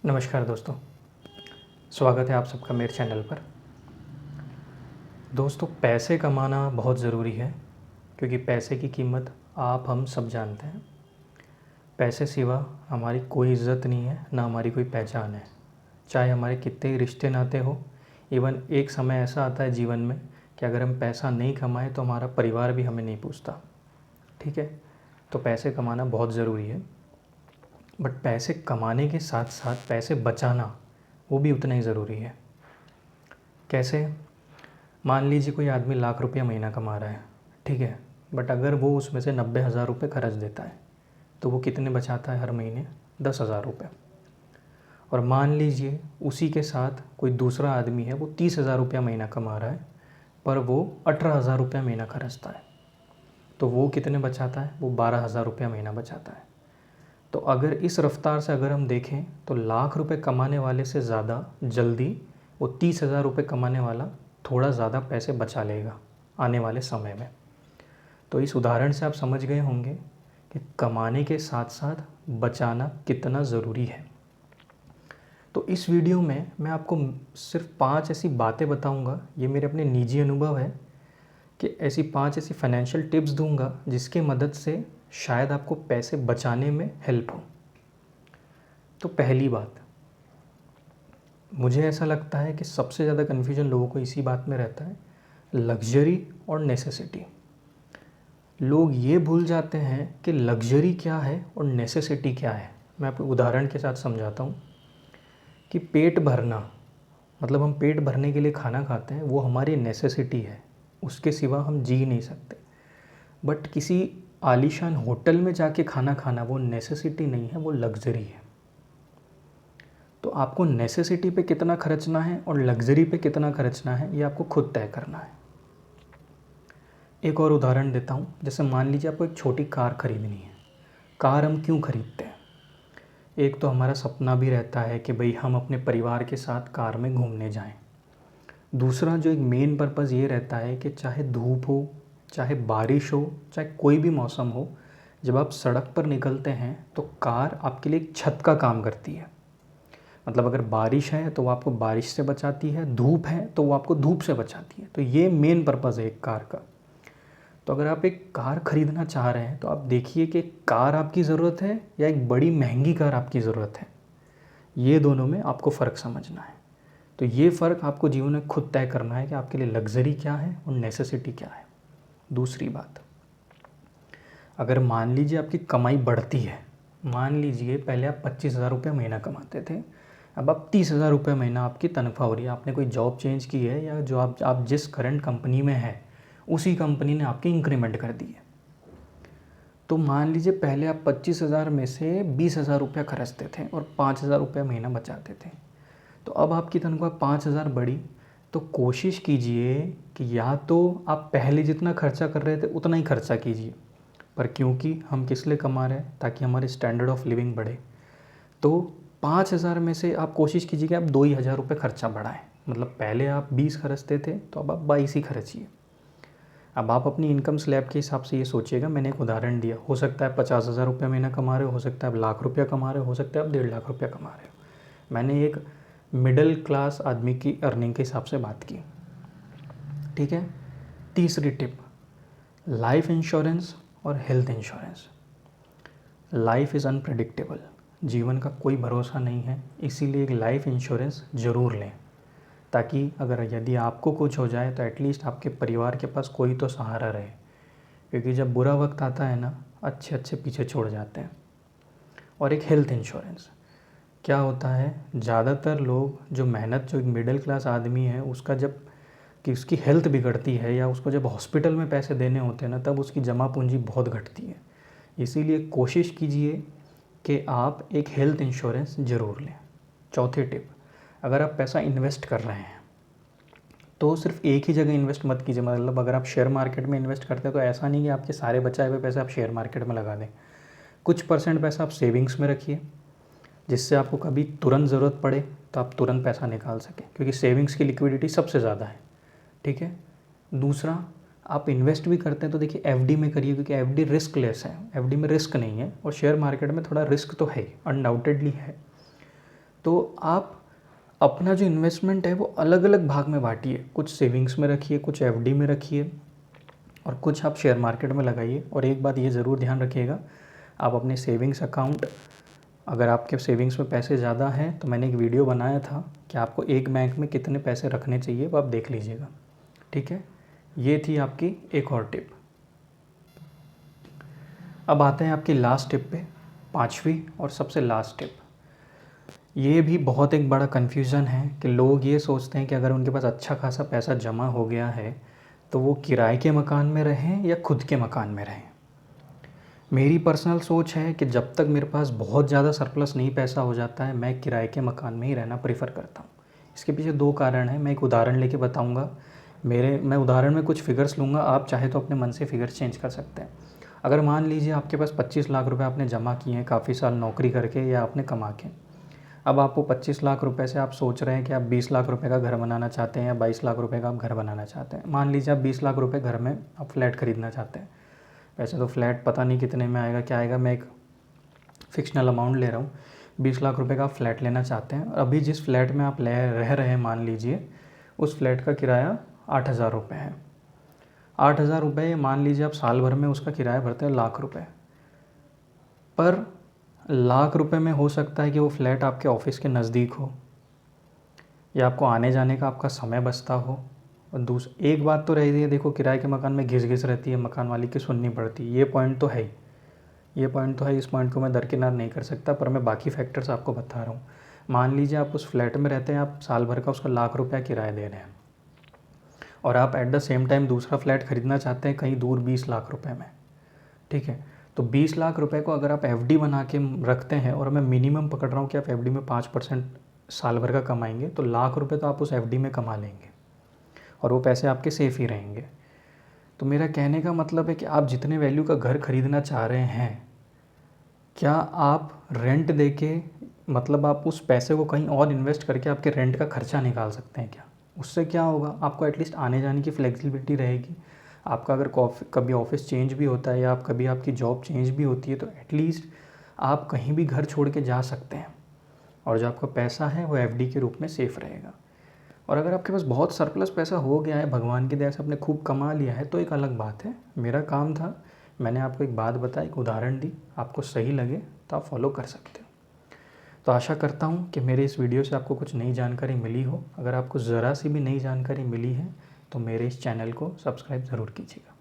नमस्कार दोस्तों, स्वागत है आप सबका मेरे चैनल पर। दोस्तों, पैसे कमाना बहुत ज़रूरी है क्योंकि पैसे की कीमत आप हम सब जानते हैं। पैसे सिवा हमारी कोई इज़्ज़त नहीं है, ना हमारी कोई पहचान है। चाहे हमारे कितने ही रिश्ते नाते हो, इवन एक समय ऐसा आता है जीवन में कि अगर हम पैसा नहीं कमाएं तो हमारा परिवार भी हमें नहीं पूछता। ठीक है, तो पैसे कमाना बहुत ज़रूरी है, बट पैसे कमाने के साथ साथ पैसे बचाना वो भी उतना ही ज़रूरी है। कैसे? मान लीजिए कोई आदमी लाख रुपया महीना कमा रहा है, ठीक है, बट अगर वो उसमें से 90,000 रुपये खर्च देता है तो वो कितने बचाता है हर महीने? 10,000 रुपये। और मान लीजिए उसी के साथ कोई दूसरा आदमी है, वो 30,000 रुपया महीना कमा रहा है पर वो 18,000 रुपया महीना खर्चता है, तो वो कितने बचाता है? वो 12,000 रुपया महीना बचाता है। तो अगर इस रफ्तार से अगर हम देखें तो लाख रुपए कमाने वाले से ज़्यादा जल्दी वो 30,000 रुपये कमाने वाला थोड़ा ज़्यादा पैसे बचा लेगा आने वाले समय में। तो इस उदाहरण से आप समझ गए होंगे कि कमाने के साथ साथ बचाना कितना ज़रूरी है। तो इस वीडियो में मैं आपको सिर्फ 5 ऐसी बातें बताऊंगा, ये मेरे अपने निजी अनुभव है कि ऐसी 5 ऐसी फाइनेंशियल टिप्स दूंगा जिसके मदद से शायद आपको पैसे बचाने में हेल्प हो। तो पहली बात, मुझे ऐसा लगता है कि सबसे ज़्यादा कन्फ्यूजन लोगों को इसी बात में रहता है, लग्जरी और नेसेसिटी। लोग ये भूल जाते हैं कि लग्जरी क्या है और नेसेसिटी क्या है। मैं आपको उदाहरण के साथ समझाता हूँ कि पेट भरना, मतलब हम पेट भरने के लिए खाना खाते हैं, वो हमारी नेसेसिटी है, उसके सिवा हम जी नहीं सकते। बट किसी आलीशान होटल में जाके खाना खाना वो नेसेसिटी नहीं है, वो लग्जरी है। तो आपको नेसेसिटी पे कितना खर्चना है और लग्जरी पे कितना खर्चना है, ये आपको खुद तय करना है। एक और उदाहरण देता हूँ। जैसे मान लीजिए आपको एक छोटी कार खरीदनी है। कार हम क्यों खरीदते हैं? एक तो हमारा सपना भी रहता है कि भाई हम अपने परिवार के साथ कार में घूमने जाएं। दूसरा जो एक मेन पर्पज़ ये रहता है कि चाहे धूप हो, चाहे बारिश हो, चाहे कोई भी मौसम हो, जब आप सड़क पर निकलते हैं तो कार आपके लिए एक छत का काम करती है। मतलब अगर बारिश है तो वो आपको बारिश से बचाती है, धूप है तो वो आपको धूप से बचाती है। तो ये मेन पर्पज़ है एक कार का। तो अगर आप एक कार ख़रीदना चाह रहे हैं तो आप देखिए कि कार आपकी ज़रूरत है या एक बड़ी महंगी कार आपकी ज़रूरत है। ये दोनों में आपको फ़र्क समझना है। तो ये फ़र्क आपको जीवन में खुद तय करना है कि आपके लिए लग्जरी क्या है और नेसेसिटी क्या है। दूसरी बात, अगर मान लीजिए आपकी कमाई बढ़ती है, मान लीजिए पहले आप 25,000 रुपये महीना कमाते थे, अब आप 30,000 रुपये महीना आपकी तनख्वाह हो रही है। आपने कोई जॉब चेंज की है या जो आप जिस करंट कंपनी में है उसी कंपनी ने आपकी इंक्रीमेंट कर दी है। तो मान लीजिए पहले आप 25,000 में से 20,000 रुपया खर्चते थे और 5,000 रुपया महीना बचाते थे। तो अब आपकी तनख्वाह 5,000 बढ़ी, तो कोशिश कीजिए कि या तो आप पहले जितना खर्चा कर रहे थे उतना ही खर्चा कीजिए, पर क्योंकि हम किस लिए कमा रहे हैं? ताकि हमारे स्टैंडर्ड ऑफ लिविंग बढ़े। तो 5,000 में से आप कोशिश कीजिए कि आप 2,000 रुपये खर्चा बढ़ाएं। मतलब पहले आप 20 खर्चते थे तो अब आप 22 ही खर्चिए। अब आप अपनी इनकम स्लैब के हिसाब से ये सोचिएगा। मैंने एक उदाहरण दिया, हो सकता है 50,000 रुपये महीना कमा रहे हो सकता है आप लाख रुपया कमा रहे हो सकता है आप 1.5 लाख रुपया कमा रहे हो। मैंने एक मिडिल क्लास आदमी की अर्निंग के हिसाब से बात की, ठीक है। तीसरी टिप, लाइफ इंश्योरेंस और health insurance. Life is unpredictable, जीवन का कोई भरोसा नहीं है, इसीलिए एक लाइफ इंश्योरेंस ज़रूर लें, ताकि अगर यदि आपको कुछ हो जाए तो एटलीस्ट आपके परिवार के पास कोई तो सहारा रहे। क्योंकि जब बुरा वक्त आता है ना, अच्छे अच्छे पीछे छोड़ जाते हैं। और एक हेल्थ इंश्योरेंस, क्या होता है, ज़्यादातर लोग जो मेहनत, जो एक मिडिल क्लास आदमी है उसका जब कि उसकी हेल्थ बिगड़ती है या उसको जब हॉस्पिटल में पैसे देने होते हैं ना, तब उसकी जमा पूंजी बहुत घटती है। इसीलिए कोशिश कीजिए कि आप एक हेल्थ इंश्योरेंस ज़रूर लें। चौथी टिप, अगर आप पैसा इन्वेस्ट कर रहे हैं तो सिर्फ एक ही जगह इन्वेस्ट मत कीजिए। मतलब अगर आप शेयर मार्केट में इन्वेस्ट करते हैं तो ऐसा नहीं कि आपके सारे बचाए हुए पैसे आप शेयर मार्केट में लगा दें। कुछ परसेंट पैसा आप सेविंग्स में रखिए, जिससे आपको कभी तुरंत ज़रूरत पड़े तो आप तुरंत पैसा निकाल सकें, क्योंकि सेविंग्स की लिक्विडिटी सबसे ज़्यादा है, ठीक है। दूसरा, आप इन्वेस्ट भी करते हैं तो देखिए एफडी में करिए, क्योंकि एफडी रिस्क लेस है, एफडी में रिस्क नहीं है, और शेयर मार्केट में थोड़ा रिस्क तो है, अनडाउटेडली है। तो आप अपना जो इन्वेस्टमेंट है वो अलग अलग भाग में बांटिए, कुछ सेविंग्स में रखिए, कुछ एफडी में रखिए और कुछ आप शेयर मार्केट में लगाइए। और एक बात ये ज़रूर ध्यान रखिएगा, आप अपने सेविंग्स अकाउंट, अगर आपके सेविंग्स में पैसे ज़्यादा हैं तो मैंने एक वीडियो बनाया था कि आपको एक बैंक में कितने पैसे रखने चाहिए, वो आप देख लीजिएगा। ठीक है, ये थी आपकी एक और टिप। अब आते हैं आपकी लास्ट टिप पे, पांचवी और सबसे लास्ट टिप। ये भी बहुत एक बड़ा कन्फ्यूज़न है कि लोग ये सोचते हैं कि अगर उनके पास अच्छा खासा पैसा जमा हो गया है तो वो किराए के मकान में रहें या खुद के मकान में रहें। मेरी पर्सनल सोच है कि जब तक मेरे पास बहुत ज़्यादा सरप्लस नहीं पैसा हो जाता है, मैं किराए के मकान में ही रहना प्रेफर करता हूँ। इसके पीछे दो कारण हैं, मैं एक उदाहरण लेके बताऊँगा। मैं उदाहरण में कुछ फिगर्स लूँगा, आप चाहे तो अपने मन से फिगर्स चेंज कर सकते हैं। अगर मान लीजिए आपके पास 25 लाख रुपए आपने जमा किए हैं काफ़ी साल नौकरी करके या आपने कमा के, अब आपको 25 लाख रुपए से आप सोच रहे हैं कि आप 20 लाख रुपए का घर बनाना चाहते हैं या 22 लाख रुपए का आप घर बनाना चाहते हैं। मान लीजिए आप 20 लाख रुपए घर में आप फ्लैट खरीदना चाहते हैं। वैसे तो फ्लैट पता नहीं कितने में आएगा, क्या आएगा, मैं एक फ़िक्शनल अमाउंट ले रहा हूँ। 20 लाख रुपए का आप फ्लैट लेना चाहते हैं और अभी जिस फ्लैट में आप रह रहे हैं, मान लीजिए उस फ्लैट का किराया 8,000 रुपये है। 8,000 रुपये मान लीजिए आप साल भर में उसका किराया भरते हैं लाख रुपये। पर लाख रुपए में हो सकता है कि वो फ्लैट आपके ऑफिस के नज़दीक हो या आपको आने जाने का आपका समय बचता हो। और एक बात तो रही है, देखो किराए के मकान में घिस घिस रहती है, मकान वाली की सुननी पड़ती है, ये पॉइंट तो है ही, ये पॉइंट तो है, इस पॉइंट को मैं दरकिनार नहीं कर सकता, पर मैं बाकी फैक्टर्स आपको बता रहा हूँ। मान लीजिए आप उस फ्लैट में रहते हैं, आप साल भर का उसका लाख रुपया किराया दे रहे हैं और आप एट द सेम टाइम दूसरा फ्लैट खरीदना चाहते हैं कहीं दूर 20 लाख रुपये में। ठीक है, तो 20 लाख रुपए को अगर आप एफडी बना के रखते हैं, और मैं मिनिमम पकड़ रहा हूँ कि आप एफडी में 5% साल भर का कमाएंगे, तो लाख रुपए तो आप उस एफडी में कमा लेंगे और वो पैसे आपके सेफ़ ही रहेंगे। तो मेरा कहने का मतलब है कि आप जितने वैल्यू का घर खरीदना चाह रहे हैं, क्या आप रेंट देके, मतलब आप उस पैसे को कहीं और इन्वेस्ट करके आपके रेंट का खर्चा निकाल सकते हैं क्या? उससे क्या होगा, आपको एटलीस्ट आने जाने की फ्लेक्सिबिलिटी रहेगी। आपका अगर कभी ऑफिस चेंज भी होता है या आप कभी आपकी जॉब चेंज भी होती है, तो एटलीस्ट आप कहीं भी घर छोड़ के जा सकते हैं और जो आपका पैसा है वो एफडी के रूप में सेफ़ रहेगा। और अगर आपके पास बहुत सरप्लस पैसा हो गया है, भगवान की दया से आपने खूब कमा लिया है, तो एक अलग बात है। मेरा काम था, मैंने आपको एक बात बताई, एक उदाहरण दी, आपको सही लगे तो आप फॉलो कर सकते हो। तो आशा करता हूँ कि मेरे इस वीडियो से आपको कुछ नई जानकारी मिली हो। अगर आपको ज़रा सी भी नई जानकारी मिली है तो मेरे इस चैनल को सब्सक्राइब ज़रूर कीजिएगा।